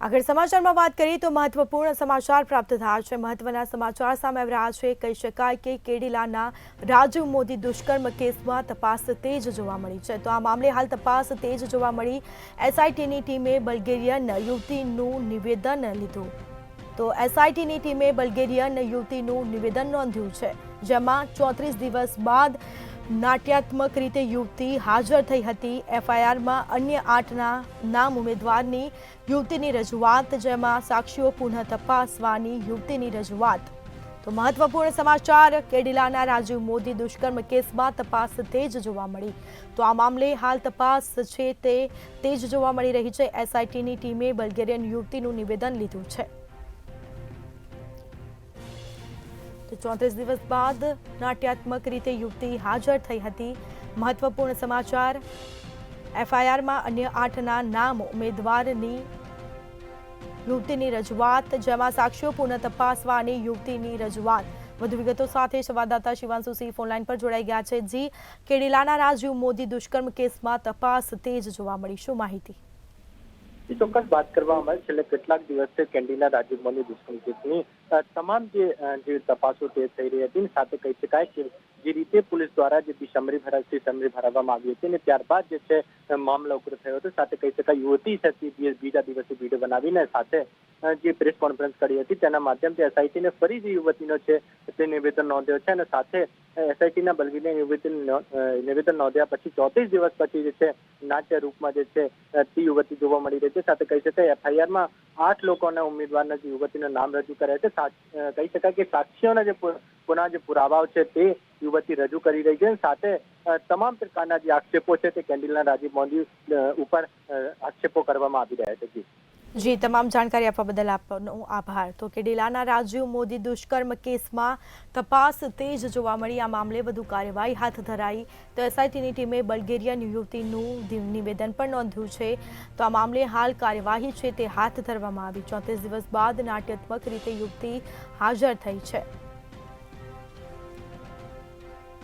આગળ સમાચારમાં વાત કરીએ તો મહત્વપૂર્ણ સમાચાર પ્રાપ્ત થયા છે। મહત્વના સમાચાર સામે આવી રહ્યા છે। કહી શકાય કે કેડિલાના રાજીવ મોદી દુષ્કર્મ કેસમાં તપાસ તેજ જોવા મળી છે। તો આ મામલે હાલ તપાસ તેજ જોવા મળી। એસઆઈટીની ટીમે બલ્ગેરિયન યુવતીનું નિવેદન લીધું। તો એસઆઈટીની ટીમે બલ્ગેરિયન યુવતીનું નિવેદન નોંધ્યું છે, જેમાં 34 દિવસ બાદ નાટ્યાત્મક રીતે યુવતી હાજર થઈ હતી। એફઆઈઆરમાં અન્ય 8ના નામ ઉમેદવારની યુવતીની રજૂઆત, જેમાં સાક્ષીઓ પુનઃ તપાસવાની યુવતીની રજૂઆત। તો મહત્વપૂર્ણ સમાચાર, કેડિલાના રાજીવ મોદી દુષ્કર્મ કેસમાં તપાસ તેજ જોવા મળી। તો આ મામલે હાલ તપાસ છે તે તેજ જોવા મળી રહી છે। એસઆઈટીની ટીમે બલ્ગેરિયન યુવતીનું નિવેદન લીધું છે। તો 34 દિવસ બાદ નાટ્યાત્મક રીતે યુવતી હાજર થઈ હતી। મહત્વપૂર્ણ સમાચાર, એફઆઈઆરમાં અન્ય 8ના નામ ઉમેદવારની યુવતીની રજૂઆત, જેમાં સાક્ષીઓ પુનઃ તપાસવાની યુવતીની રજૂઆત। વધુ વિગતો સાથે સંવાદદાતા શિવાંશુ સિંહ ફોનલાઈન પર જોડાઈ ગયા છે। જી, કેડિલાના રાજીવ મોદી દુષ્કર્મ કેસમાં તપાસ તેજ જોવા મળી, શું માહિતી? ચોક્કસ વાત કરવામાં આવે, છેલ્લે કેટલાક દિવસથી કેડિલા રાજીવ મોદી દુષ્કર્મ કેસની તમામ જે તપાસો તે થઈ રહી હતી, સાથે કહી શકાય કે જે રીતે પોલીસ દ્વારા જે સમરી ભરાવવામાં આવી હતી અને ત્યારબાદ જે છે મામલો ઉગ્ર થયો હતો। સાથે કહી શકાય યુવતી છે બીજા દિવસે વિડીયો બનાવીને સાથે જે પ્રેસ કોન્ફરન્સ કરી હતી, તેના માધ્યમથી એસઆઈટીને ફરી જે યુવતીનો છે તે નિવેદન નોંધ્યો છે અને સાથે એસઆઈટીના બલ્ગેરિયન યુવતીનું નિવેદન નોંધ્યા પછી 34 દિવસ પછી જે છે નાટ્ય રૂપમાં જે છે તે યુવતી જોવા મળી રહી છે। સાથે કહી શકાય એફઆઈઆરમાં 8 લોકોના ઉમેદવારના જે યુવતીના નામ રજૂ કર્યા છે। કહી શકાય કે સાક્ષીઓના જે પુરાવાઓ છે તે યુવતી રજૂ કરી રહી છે। સાથે તમામ પ્રકારના જે આક્ષેપો છે તે કેડિલાના રાજીવ મોદી ઉપર આક્ષેપો કરવામાં આવી રહ્યા છે। જી, તમામ જાણકારી આપવા બદલ આપનો આભાર। તો કેડિલાના રાજીવ મોદી દુષ્કર્મ કેસમાં તપાસ તેજ જોવા મળી। આ મામલે વધુ કાર્યવાહી હાથ ધરાઈ। તો એસઆઈટીની ટીમે બલ્ગેરિયન યુવતીનું નિવેદન પણ નોંધ્યું છે। તો આ મામલે હાલ કાર્યવાહી છે તે હાથ ધરવામાં આવી। 34 દિવસ બાદ નાટ્યાત્મક રીતે યુવતી હાજર થઈ છે।